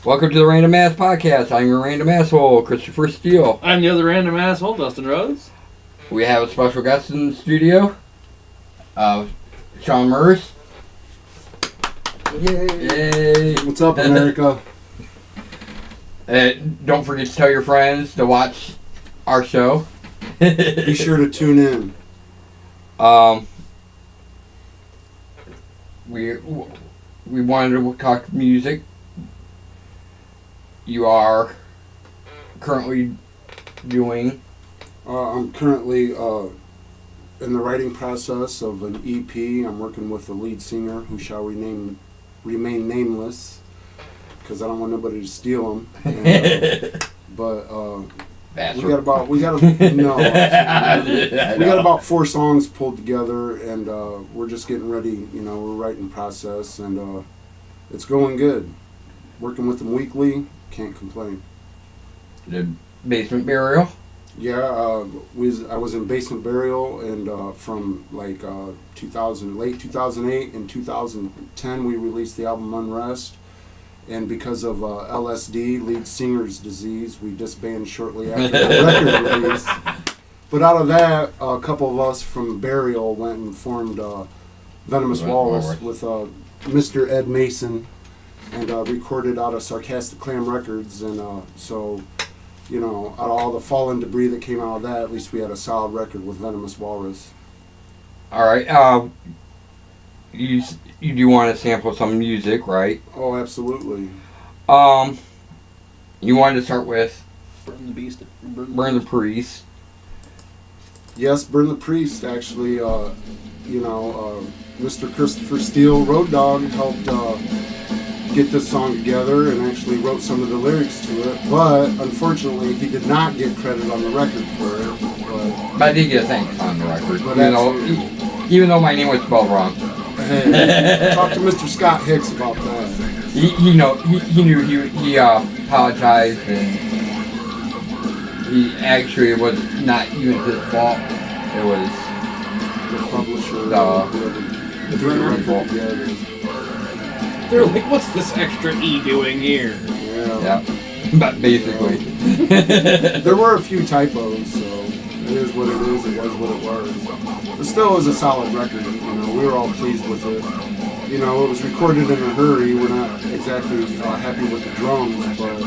Welcome to the Random Ass Podcast. I'm your random asshole, Christopher Steele. I'm the other random asshole, Dustin Rhodes. We have a special guest in the studio, Shawn Merz. Yay! What's up, America? Don't forget to tell your friends to watch our show. Be sure to tune in. We wanted to talk music. You are currently doing... I'm currently in the writing process of an EP. I'm working with the lead singer, who shall remain nameless, because I don't want nobody to steal him. And, we got about 4 songs pulled together, and we're just getting ready. You know, we're writing process, and it's going good. Working with them weekly, can't complain. The Basement Burial. Yeah, I was in Basement Burial, and from like late 2008 and 2010 we released the album Unrest. And because of LSD, lead singer's disease, we disbanded shortly after the record release. But out of that, a couple of us from Burial went and formed Venomous Walrus with Mr. Ed Mason, and recorded out of Sarcastic Clam Records. And so, you know, out of all the fallen debris that came out of that, at least we had a solid record with Venomous Walrus. All right. You do want to sample some music, right? Oh, absolutely. You wanted to start with Burn the Beast. Burn the Priest. Yes, Burn the Priest, actually. Mr. Christopher Steele, Road Dogg, helped get this song together and actually wrote some of the lyrics to it. But unfortunately, he did not get credit on the record for it. But I did get a thanks on the record. But even though my name was spelled wrong. Hey, talk to Mr. Scott Hicks about that. He knew he apologized, and he actually it was not even his fault. It was The publisher. the record. They're like, what's this extra E doing here? Yeah. But basically. There were a few typos, so it is what it is. It was what it was. But still, it was a solid record. You know, we were all pleased with it. You know, it was recorded in a hurry. We're not exactly happy with the drums, but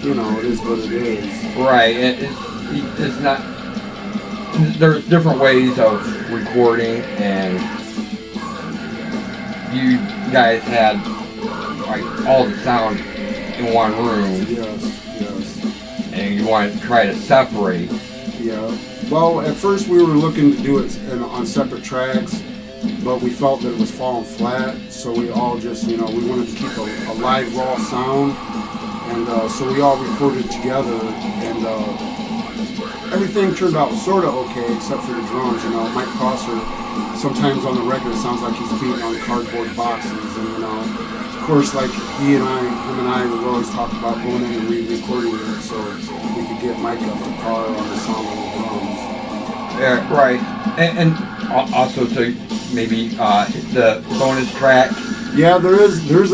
you know, it is what it is. Right. It's not. There's different ways of recording, and you guys had like all the sound in one room. Yes. And you want to try to separate. Yeah. Well, at first we were looking to do it on separate tracks, but we felt that it was falling flat, so we all just, we wanted to keep a live, raw sound, and so we all recorded together, and everything turned out sort of okay, except for the drums. Mike Prosser, sometimes on the record, it sounds like he's beating on cardboard boxes, and of course, like him and I would always talk about going in and re-recording it, so we could get Mike up to par on the sound of the drums. Yeah, right. And also to maybe the bonus track. Yeah, there's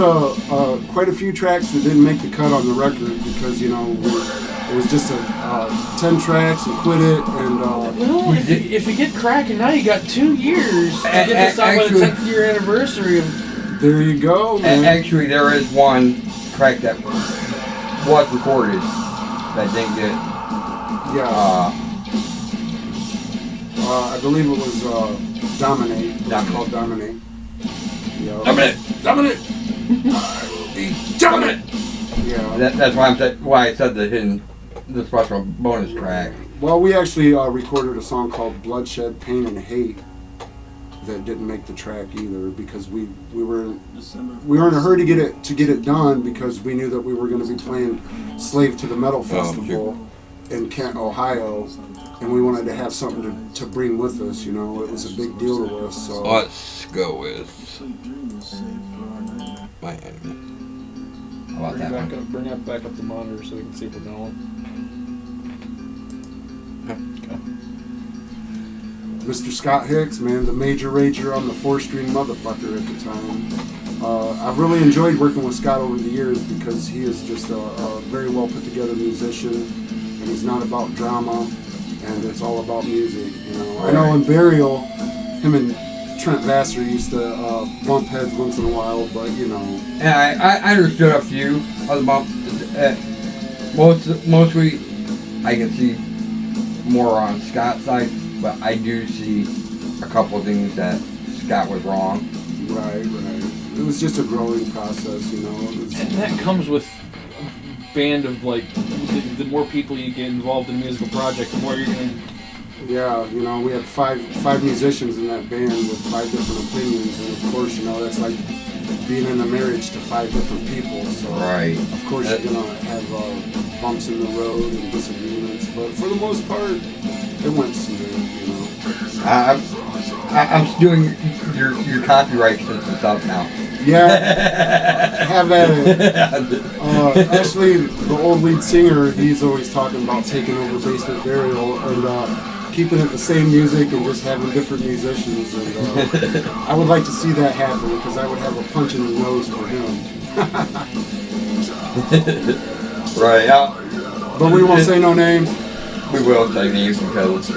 quite a few tracks that didn't make the cut on the record because it was just 10 tracks and quit it, and well, if you get cracking now, you got 2 years to get this out by the 10th year anniversary of. There you go, man. Actually, there is one track that was recorded that didn't get. Yeah. I believe it was Dominate. It's called Dominate. Yeah. Dominate. I will be dominant. Yeah. That's why I said the special bonus track. Well, we actually recorded a song called Bloodshed, Pain, and Hate that didn't make the track either because we were in a hurry to get it done because we knew that we were going to be playing Slave to the Metal Festival in Kent, Ohio, and we wanted to have something to bring with us. It was a big deal to us. So let's go with My Enemy. How about that one? Bring back up the monitor so we can see if we're going. Okay. Mr. Scott Hicks, man, the major rager on the 4-string motherfucker at the time. I've really enjoyed working with Scott over the years because he is just a very well put together musician, and he's not about drama, and it's all about music. You know, I know in Burial, him and Trent Vassar used to bump heads once in a while, but you know. And I understood a few of the bumps. Mostly, I can see more on Scott's side, but I do see a couple of things that Scott was wrong. Right. It was just a growing process, you know. And that comes with a band of like, the more people you get involved in a musical project, the more you're gonna. Yeah, you know, we had five musicians in that band with 5 different opinions, and of course, you know, that's like being in a marriage to 5 different people. So Right. of course, you're gonna have bumps in the road and disagreements, but for the most part, it went smooth, you know. I'm stealing your copyright since it's up now. Yeah, have at it. Actually, the old lead singer, he's always talking about taking over Basement Burial and keeping it the same music and just having different musicians. And I would like to see that happen because I would have a punch in the nose for him. Right. But we won't say no names. We will say names because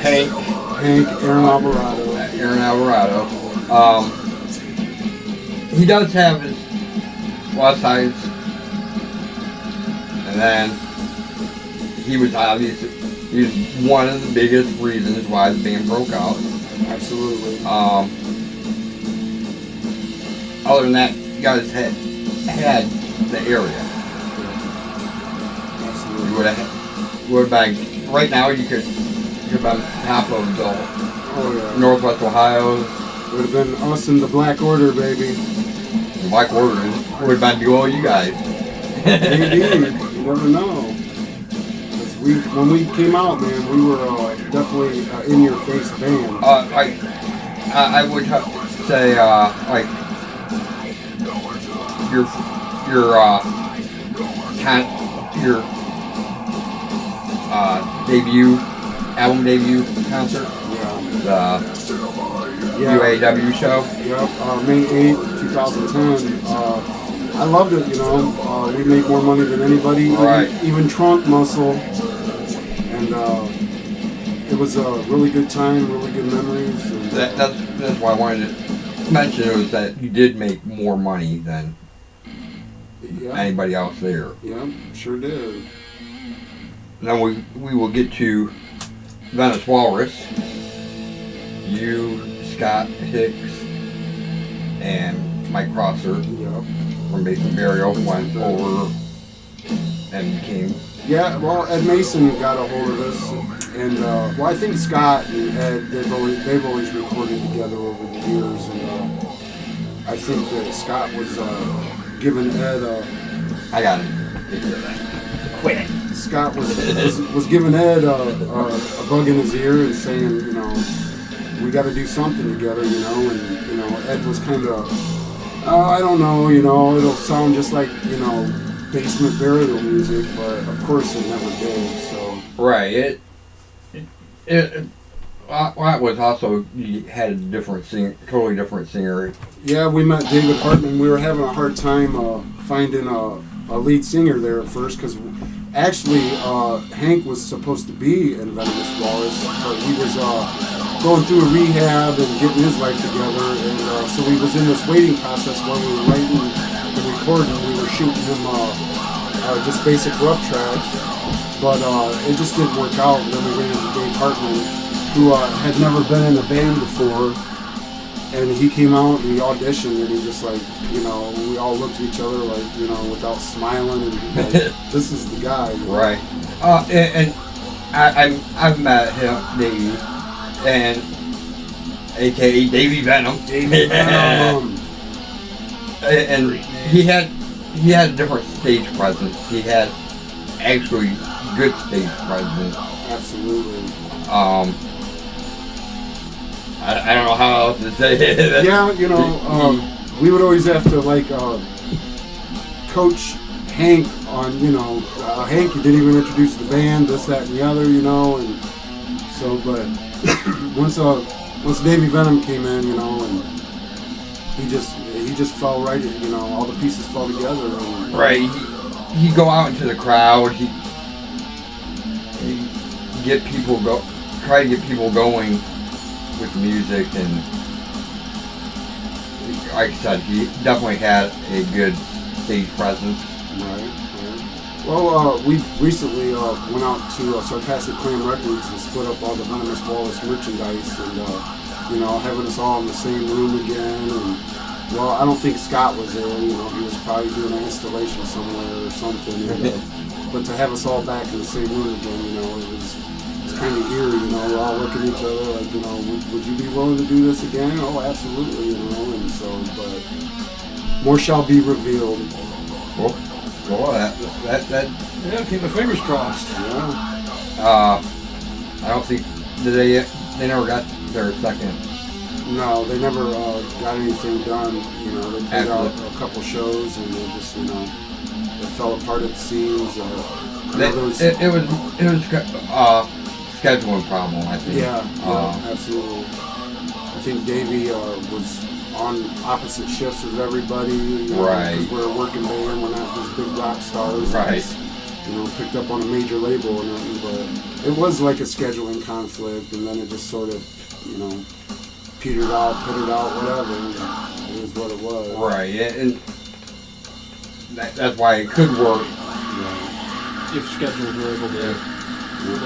Hank, Aaron Alvarado. He does have his plus sides, and then he was one of the biggest reasons why the band broke out. Absolutely. Other than that, you guys had the area. Absolutely. You would have right now. You could be on top of the Northwest Ohio. Would have been us and the Black Order, baby. The Black Order would have been below you guys. Maybe. You never know. When we came out, man, we were definitely in your face band. I would say like your album debut concert. Yeah. The UAW show. Yep. May 8th, 2010. I loved it. You know, we made more money than anybody. Right. Even Trunk Muscle. And it was a really good time, really good memories. And, that's why I wanted to mention it was that you did make more money than anybody else there. Yeah, sure did. Then we will get to Venice Walrus. You, Scott Hicks, and Mike Crosser from Basement Burial went over and became. Yeah, well, Ed Mason got a hold of us, and I think Scott and Ed they've always recorded together over the years, and I think that Scott was giving Ed I got it. Quit it. Scott was giving Ed a bug in his ear and saying, you know, we got to do something together, you know, and you know Ed was kind of, I don't know, you know, it'll sound just like, you know, Basement Burial music, but of course it never did. So right, it was also you had a different totally different singer. Yeah, we met David Hartman. We were having a hard time finding a lead singer there at first because actually Hank was supposed to be in Venomous Walrus, but he was going through a rehab and getting his life together, and so we was in this waiting process while we were writing and recording. We were shooting him just basic rough tracks, but it just didn't work out. And then we ran into Dave Hartman, who had never been in a band before, and he came out and he auditioned, and he just like, you know, we all looked at each other like, you know, without smiling, and like, this is the guy. Right. And I've met him, Davey, and AKA Davey Venom. Davey Venom. And he had a different stage presence. He had actually good stage presence. Absolutely. I don't know how else to say it. Yeah, you know, we would always have to like coach Hank on, you know, Hank, you didn't even introduce the band, this, that, and the other, you know, and so, but once Davey Venom came in, you know, and he just fell right. You know, all the pieces fell together. And, Right. He'd go out into the crowd. He get people try to get people going with music, and like I said, he definitely had a good stage presence. Right. Well, we recently went out to Sarcastic Clam Records and split up all the Venomous Wallace merchandise, and you know, having us all in the same room again. And well, I don't think Scott was there. You know, he was probably doing an installation somewhere or something. And, but to have us all back in the same room again, you know, it was kind of eerie. You know, we're all looking at each other like, you know, would you be willing to do this again? Oh, absolutely. You know, and so, but more shall be revealed. Well, that Yeah, keep my fingers crossed. Yeah. I don't think they never got their second. No, they never got anything done. You know, they put out a couple shows and they just, you know, it fell apart at the seams. It was scheduling problem, I think. Yeah, absolutely. I think Davey was on opposite shifts with everybody. You know, right. Because we're a working band, we're not these big rock stars. Right. You know, picked up on a major label and everything, but it was like a scheduling conflict, and then it just sort of, you know, petered out, whatever. It was what it was. Right, and that's why it could work. Yeah. If schedules were able to.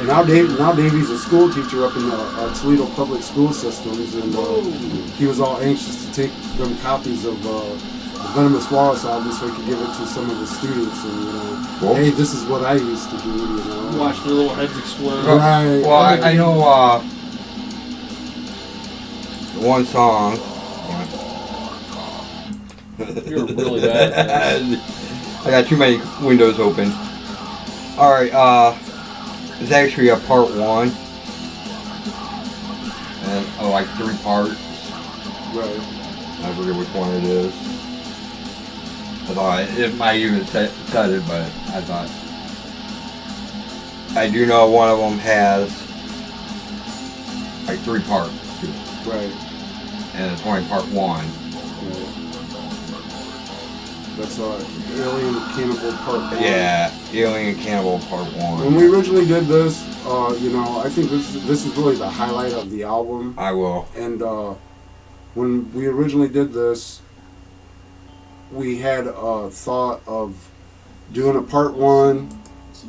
Now Davey's a school teacher up in the Toledo public school systems, and he was all anxious to take them copies of the Venomous Wallace album so he could give it to some of his students, and you know, hey, this is what I used to do, you know. Watch their little heads explode. Right. Well, I know one song. You're really bad. I got too many windows open. All right, it's actually a part one, and like 3 parts. Right. I forget which one it is. I thought it might even said it, but I thought I do know one of them has like 3 parts to it. Right. And it's only part 1. That's Alien Cannibal Part 1. Yeah, Alien Cannibal Part 1. When we originally did this, you know, I think this is really the highlight of the album. I will. And when we originally did this, we had a thought of doing a part 1,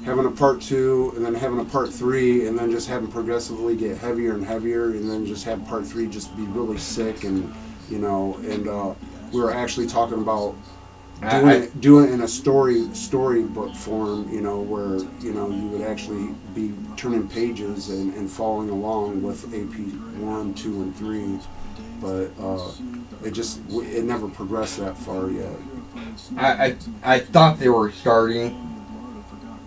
having a part 2, and then having a part 3, and then just having progressively get heavier and heavier, and then just have part 3 just be really sick, and you know, and we were actually talking about doing it in a storybook form, you know, where, you know, you would actually be turning pages and following along with AP 1, 2, and 3, but it never progressed that far yet. I thought they were starting,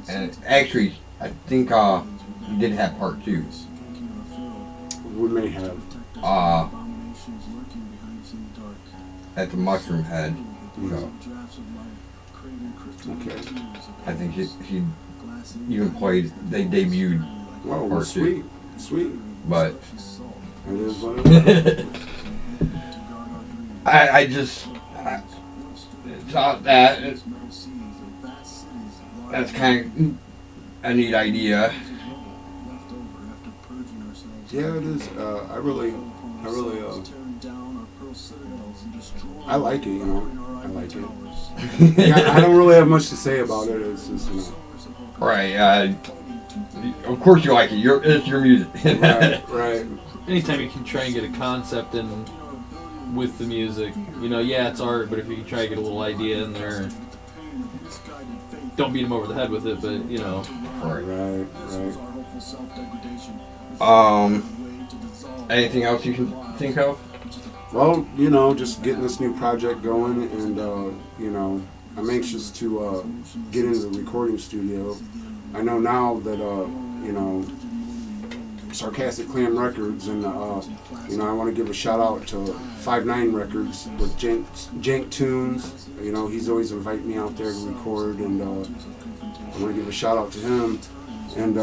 and actually I think we did have part 2. We may have. At the Mushroom Head. So Okay. I think he even played. They debuted Well, part 2. Sweet. But It is what it is. I just thought that that's kind of a neat idea. Yeah, it is. I like it, you know. I like it. Yeah, I don't really have much to say about it. It's just, you know. Right. Of course you like it. It's your music. Right. Anytime you can try and get a concept in with the music, you know, yeah, it's art, but if you can try to get a little idea in there, don't beat them over the head with it, but, you know. Right. Anything else you can think of? Well, you know, just getting this new project going, and you know, I'm anxious to get into the recording studio. I know now that you know, Sarcastic Clam Records, and you know, I want to give a shout out to 5-9 Records with Jank Tunes. You know, he's always inviting me out there to record, and I want to give a shout out to him. And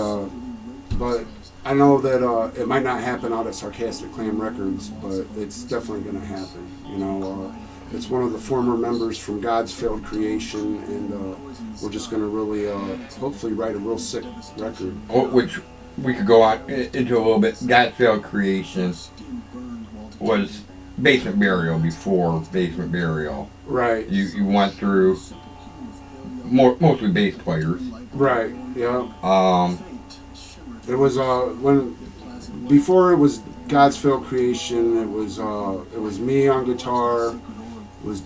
but I know that it might not happen out at Sarcastic Clam Records, but it's definitely going to happen. You know, it's one of the former members from God's Failed Creation, and we're just going to really, hopefully, write a real sick record. Which we could go on into a little bit. God's Failed Creation was Basement Burial before Basement Burial. Right. You went through mostly bass players. Right. Yeah. It was before it was God's Failed Creation. It was me on guitar. It was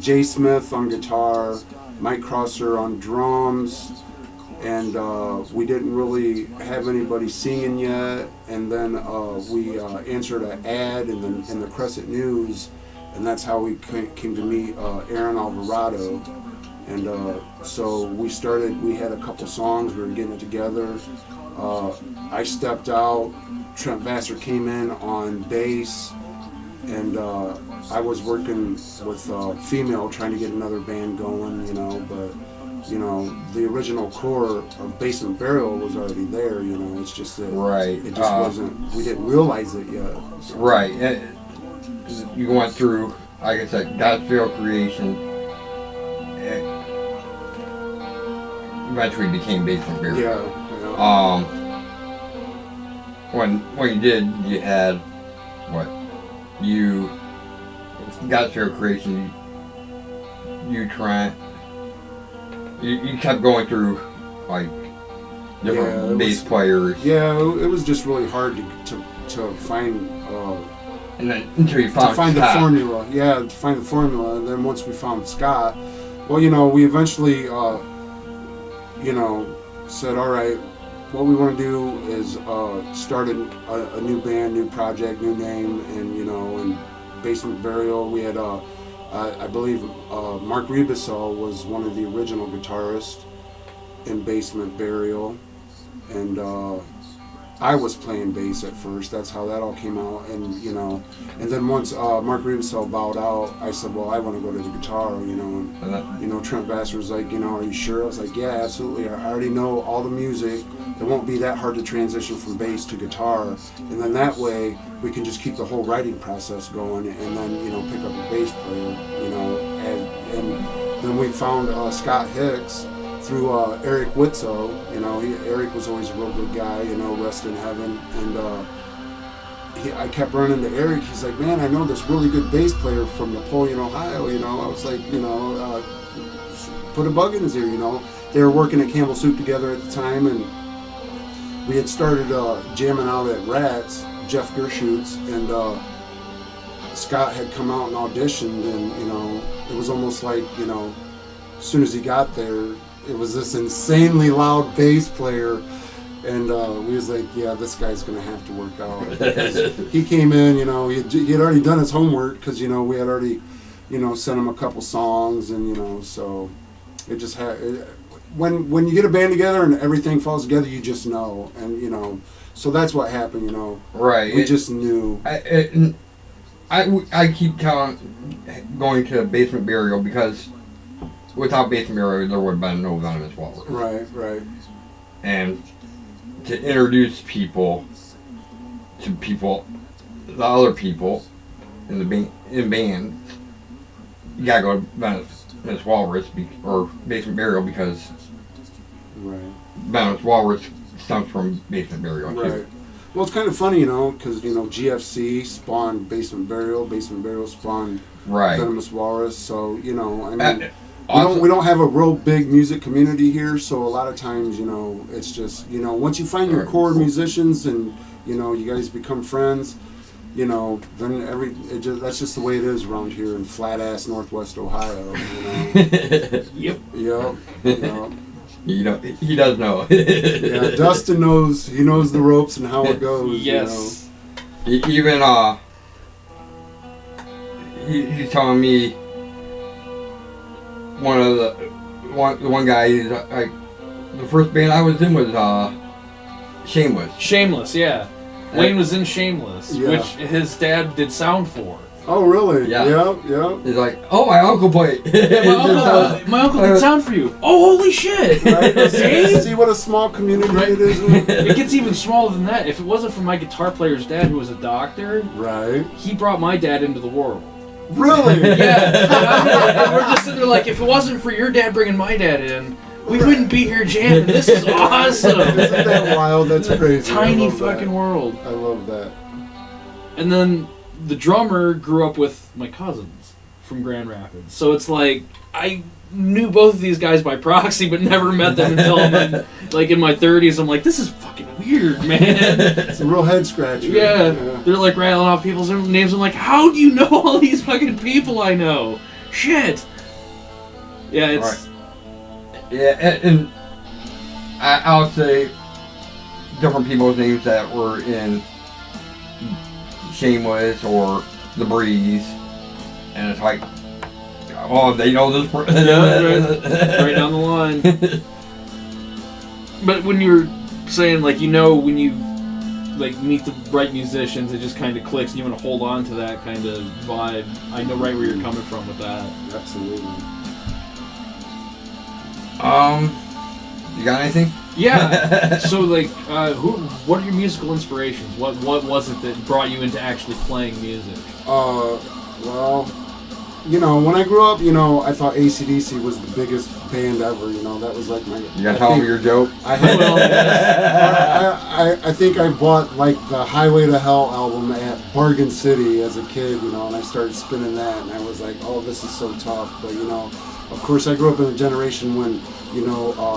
Jay Smith on guitar, Mike Crosser on drums, and we didn't really have anybody singing yet. And then we answered an ad in the Crescent News, and that's how we came to meet Aaron Alvarado. And so we started. We had a couple songs. We were getting it together. I stepped out. Trent Vassar came in on bass, and I was working with Female, trying to get another band going, you know. But you know, the original core of Basement Burial was already there. You know, it's just that it just wasn't. We didn't realize it yet. So. Right. You went through, like I said, God's Failed Creation. Eventually became Basement Burial. Yeah. When you did, you had what? You got your creation. You kept going through like different bass players. Yeah, it was just really hard to find. And then until you found the formula. Yeah, to find the formula. And then once we found Scott, well, you know, we eventually, you know, said, all right, what we want to do is start a new band, new project, new name, and you know, and Basement Burial. We had, I believe, Mark Ribisel was one of the original guitarists in Basement Burial, and I was playing bass at first. That's how that all came out, and you know, and then once Mark Ribisel bowed out, I said, well, I want to go to the guitar, you know, and you know, Trent Vassar was like, you know, are you sure? I was like, yeah, absolutely. I already know all the music. It won't be that hard to transition from bass to guitar, and then that way we can just keep the whole writing process going, and then you know, pick up a bass player, you know, and then we found Scott Hicks through Eric Witzo. You know, Eric was always a real good guy, you know, rest in heaven, and I kept running to Eric. He's like, man, I know this really good bass player from Napoleon, Ohio, you know. I was like, you know, put a bug in his ear, you know. They were working at Campbell Soup together at the time, and we had started jamming out at Rats, Jeff Gershutz, and Scott had come out and auditioned, and you know, it was almost like, you know, as soon as he got there, it was this insanely loud bass player, and we was like, yeah, this guy's gonna have to work out, because he came in, you know, he had already done his homework, because you know, we had already, you know, sent him a couple songs, and you know, so it just had. When you get a band together and everything falls together, you just know, and you know, so that's what happened, you know. Right. We just knew. I keep going to Basement Burial because without Basement Burial, there would have been no Venomous Walrus. Right. And to introduce people to the other people in the band, you gotta go to Venomous Walrus or Basement Burial, because Venomous Walrus stems from Basement Burial too. Right. Well, it's kind of funny, you know, because you know, GFC spawned Basement Burial spawned Venomous Walrus. So you know, I mean, we don't have a real big music community here. So a lot of times, you know, it's just, you know, once you find your core musicians and you know, you guys become friends, you know, then that's just the way it is around here in flat ass Northwest Ohio. You know? Yep. Yep. You know, he does know. Yeah, Dustin knows. He knows the ropes and how it goes. Yes. You know? Even he's telling me one guy. He's like, the first band I was in was Shameless. Shameless, yeah. Wayne was in Shameless, which his dad did sound for. Oh, really? Yeah. Yeah. He's like, oh, my uncle played. Yeah, my uncle can sound for you. Oh, holy shit! Right? See? See what a small community Right. it is? It gets even smaller than that. If it wasn't for my guitar player's dad, who was a doctor, Right. he brought my dad into the world. Really? Yeah. And we're just sitting there like, if it wasn't for your dad bringing my dad in, we wouldn't be here jamming. This is awesome. Isn't that wild? That's crazy. Tiny I love fucking that. world. I love that. And then the drummer grew up with my cousins from Grand Rapids. So it's like, I knew both of these guys by proxy, but never met them until I'm in my 30s. I'm like, this is fucking weird, man. It's a real head scratcher. Yeah. They're like rattling off people's names. I'm like, how do you know all these fucking people I know? Shit. Yeah, it's... Right. Yeah, and I'll say different people's names that were in Shameless or The Breeze, and it's like, oh, they know this person. Yeah, right down the line. But when you're saying, like, when you like meet the right musicians, it just kind of clicks, and you want to hold on to that kind of vibe. I know right where you're coming from with that. Absolutely. You got anything? Yeah. So, like, what are your musical inspirations? What was it that brought you into actually playing music? Well, when I grew up, I thought AC/DC was the biggest band ever. That was like my. You gotta tell me your joke. I think I bought like the Highway to Hell album at Bargain City as a kid, and I started spinning that, and I was like, oh, this is so tough. But of course, I grew up in a generation when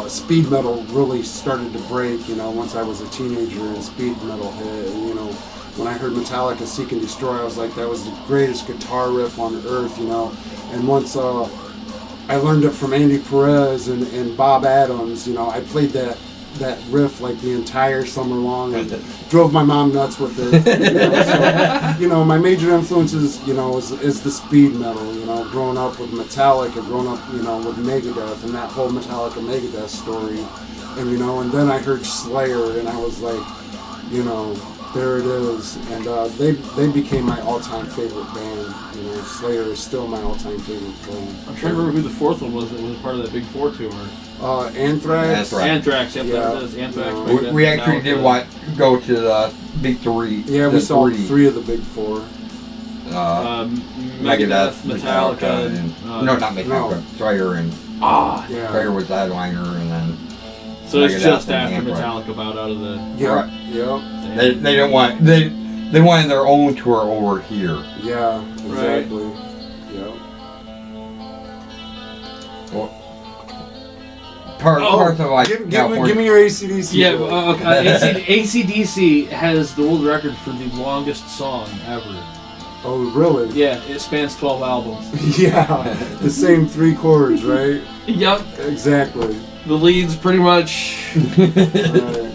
speed metal really started to break. Once I was a teenager and speed metal hit, and when I heard Metallica Seek and Destroy, I was like, that was the greatest guitar riff on earth. And once I learned it from Andy Perez and Bob Adams, I played that riff like the entire summer long and drove my mom nuts with it. So, my major influences, is the speed metal. Growing up with Metallica, growing up, with Megadeth and that whole Metallica Megadeth story, and then I heard Slayer and I was like, there it is, and they became my all-time favorite band. Slayer is still my all-time favorite band. I'm trying to remember who the fourth one was that was part of that Big Four tour. Anthrax. Anthrax, yep, Yeah. that is. Anthrax. We actually did go to the Big Three. Yeah, we saw three of the Big Four. Megadeth, Metallica, and, no, not Metallica. Slayer and Yeah. Slayer was the headliner, and then. So it's Megadeth just and after Anthrax. Metallica bowed out of the. Yeah. Right. Yeah. They didn't want they wanted their own tour over here. Yeah. Exactly. Yeah. Well, parts of like Give me your AC/DC. Yeah, okay. AC/DC has the world record for the longest song ever. Oh, really? Yeah, it spans 12 albums. Yeah. The same three chords, right? Yep. Exactly. The lead's pretty much. Right.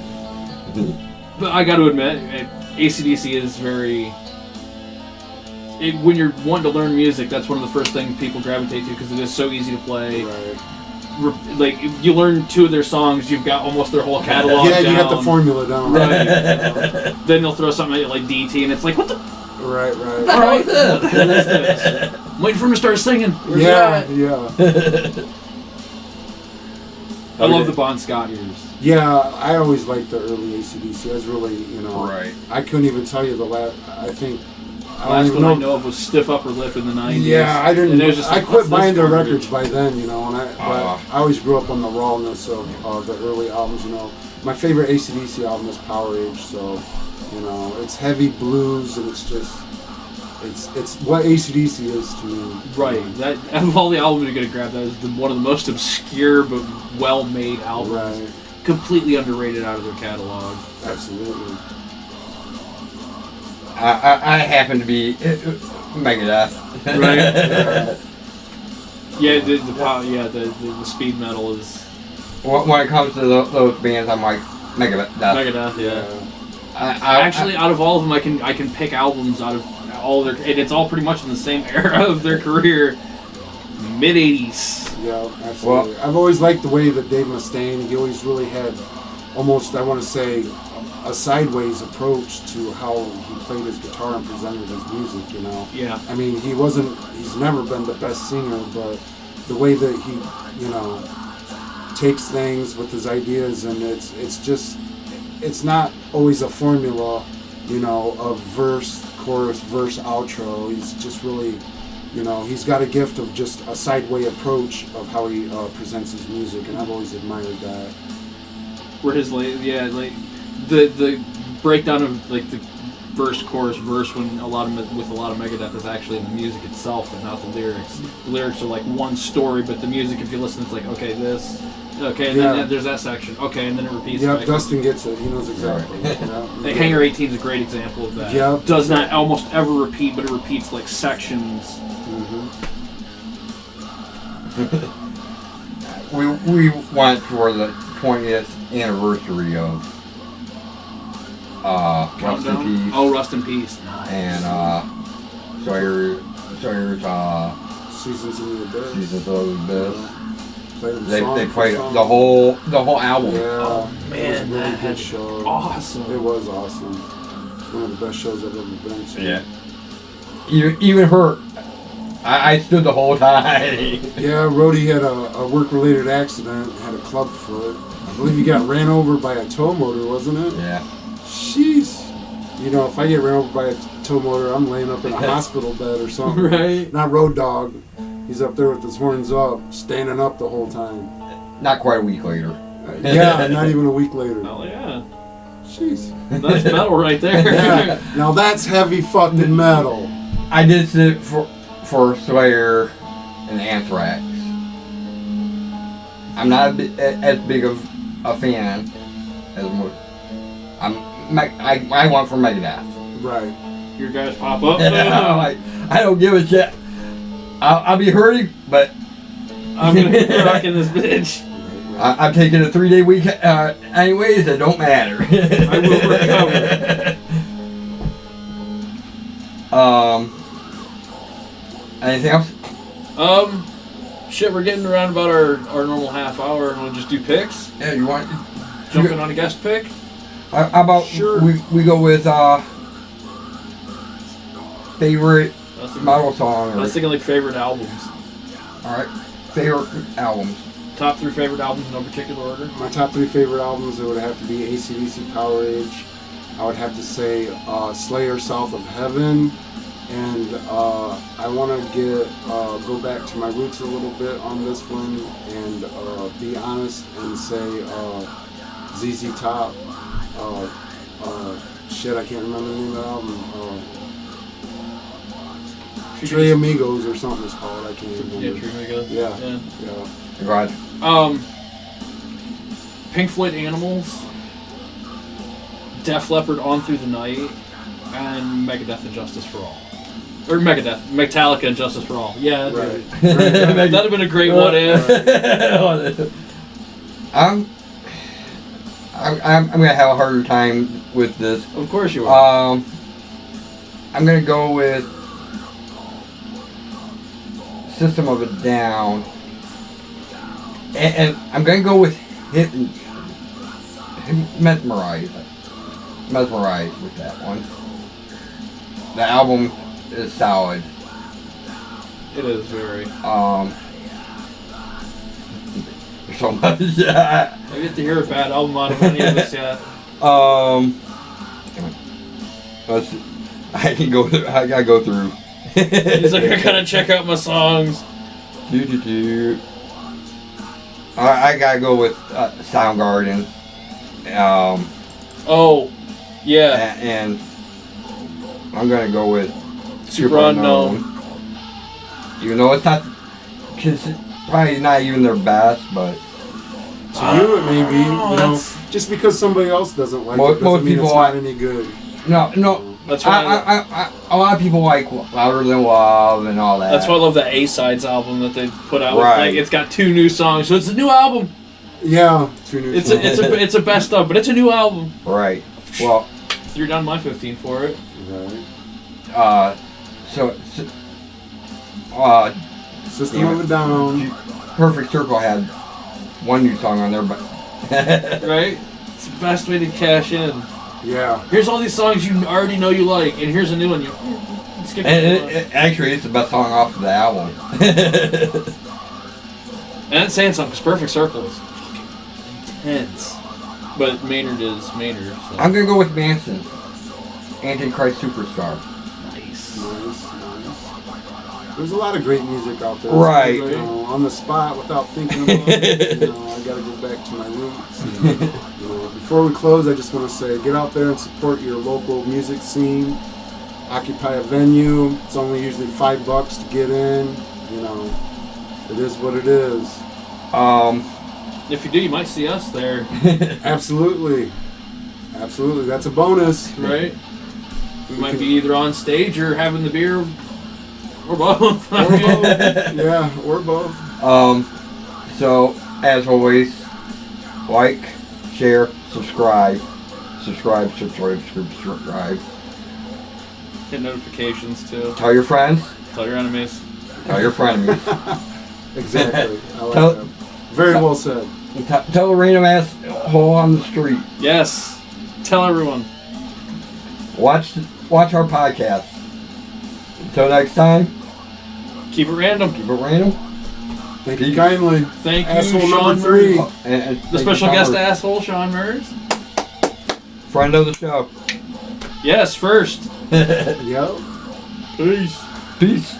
But I got to admit, AC/DC is very. When you're wanting to learn music, that's one of the first things people gravitate to because it is so easy to play. Right. Like, you learn two of their songs, you've got almost their whole catalog Yeah, down. you got the formula down. Right. Then they'll throw something at you like DT, and it's like, what the? Right. Alright, what the hell is this? I'm waiting for him to start singing. Where's he at? Yeah. I love the Bon Scott years. Yeah, I always liked the early AC/DC. I was really, Right. I couldn't even tell you the last. I think. The last one I know of was Stiff Upper Lip in the 90s. Yeah, I didn't. And it was just I like, quit what's buying this their garbage? records by then, but I always grew up on the rawness of the early albums. My favorite AC/DC album is Power Age. So, it's heavy blues and it's just. It's what AC/DC is to me. Right. That out of all the albums you're gonna grab, that is one of the most obscure but well-made albums. Right. Completely underrated out of their catalog. Absolutely. I happen to be Megadeth. Right. Yeah. The speed metal is. When it comes to those bands, I'm like Megadeth. Megadeth. Yeah. Actually, out of all of them, I can pick albums out of all their, and it's all pretty much in the same era of their career, mid '80s. Yeah, absolutely. I've always liked the way that Dave Mustaine. He always really had, almost I want to say, a sideways approach to how he played his guitar and presented his music, you know. Yeah. I mean, he's never been the best singer, but the way that he, you know, takes things with his ideas, and it's not always a formula, you know, of verse, chorus, verse, outro. He's just really, you know, he's got a gift of just a sideway approach of how he presents his music, and I've always admired that. Where his the breakdown of like the verse, chorus, verse with a lot of Megadeth is actually in the music itself, but not the lyrics. The lyrics are like one story, but the music, if you listen, it's like okay, this, okay, and then there's that section, okay, and then it repeats. Yeah, like, Dustin gets it. He knows exactly. Like Hangar 18 is a great example of that. Yeah. Does not almost ever repeat, but it repeats like sections. Mm-hmm. We went for the 20th anniversary of Rust in Peace. Oh, Rust in Peace. Nice. And Sawyer's Seasons in the Abyss. Seasons of the Abyss. They played the whole album. Yeah. Oh It man, was a really that good had show. awesome. It was awesome. It's one of the best shows I've ever been to. Yeah. Even her, I stood the whole time. Yeah, Rhodey had a work-related accident, had a club foot. I believe he got ran over by a tow motor, wasn't it? Yeah. Jeez. You know, if I get ran over by a tow motor, I'm laying up in a hospital bed or something. Right. Not Road Dogg. He's up there with his horns up, standing up the whole time. Not quite a week later. Yeah, not even a week later. Oh yeah. Jeez. That's metal right there. Yeah. Now that's heavy fucking metal. I did sit for Slayer and Anthrax. I'm not as big of a fan as most. I want for Megadeth. Right. Your guys pop up. I don't give a shit. I'll be hurting, but I'm gonna be rocking this bitch. I'm taking a 3-day week anyways. It don't matter. I will recover. Anything else? Shit, we're getting around about our normal half hour, and we'll just do picks. Yeah, you want Jumping on a guest pick. How about Sure. we go with favorite model song? I was thinking like favorite albums. All right, favorite albums. Top 3 favorite albums in no particular order. My top 3 favorite albums, it would have to be AC/DC Power Age. I would have to say Slayer South of Heaven. And I want to go back to my roots a little bit on this one and be honest and say ZZ Top. Shit, I can't remember the name of the album. Tres Amigos or something it's called. I can't remember. Yeah, True Amigos. Yeah. Right. Pink Floyd Animals, Def Leppard On Through the Night, and Megadeth and Justice for All. Or Metallica and Justice for All. Yeah, Right. that'd have been a great what if. I'm gonna have a harder time with this. Of course you are. I'm gonna go with System of a Down, and I'm gonna go with Mesmerize with that one. The album is solid. It is very. So much. I get to hear a bad album out of any of this yet. Let's see. I gotta go through. He's like, I gotta check out my songs. I gotta go with Soundgarden. Oh, yeah. And I'm gonna go with Super Unknown. Even though it's not, probably not even their best, but To you, it may be. You know, just because somebody else doesn't like it doesn't mean it's not any good. No. That's why a lot of people like Louder Than Love and all that. That's why I love that A-Sides album that they put out. Right. Like, it's got 2 new songs, so it's a new album. Yeah, 2 new songs. It's a best of, but it's a new album. Right. Well, Threw down my 15 for it. Right. System of a Down. Perfect Circle had 1 new song on there, but Right? It's the best way to cash in. Yeah. Here's all these songs you already know you like, and here's a new one. You skip it. Actually, it's the best song off of the album. And that's saying something, because Perfect Circle is fucking intense. But Maynard is Maynard. So. I'm gonna go with Manson. Antichrist Superstar. Nice. Nice. There's a lot of great music out there. Right. You know, on the spot without thinking about it. You know, I gotta go back to my roots. And, you know, before we close, I just want to say, get out there and support your local music scene. Occupy a venue. It's only usually $5 to get in. You know, it is what it is. If you do, you might see us there. Absolutely. That's a bonus. Right? We might be either on stage or having the beer, or both. Or both. Yeah, or both. So, as always, like, share, subscribe. Hit notifications too. Tell your friends. Tell your enemies. Tell your frenemies. Exactly. I like that. Very well said. Tell a random asshole on the street. Yes. Tell everyone. Watch our podcast. Until next time. Keep it random. Keep it random. Thank you kindly. Thank you, Asshole Shawn number 3. Merz. And The special guest asshole, Shawn Merz. Friend of the show. Yes, first. Yep. Peace. Peace.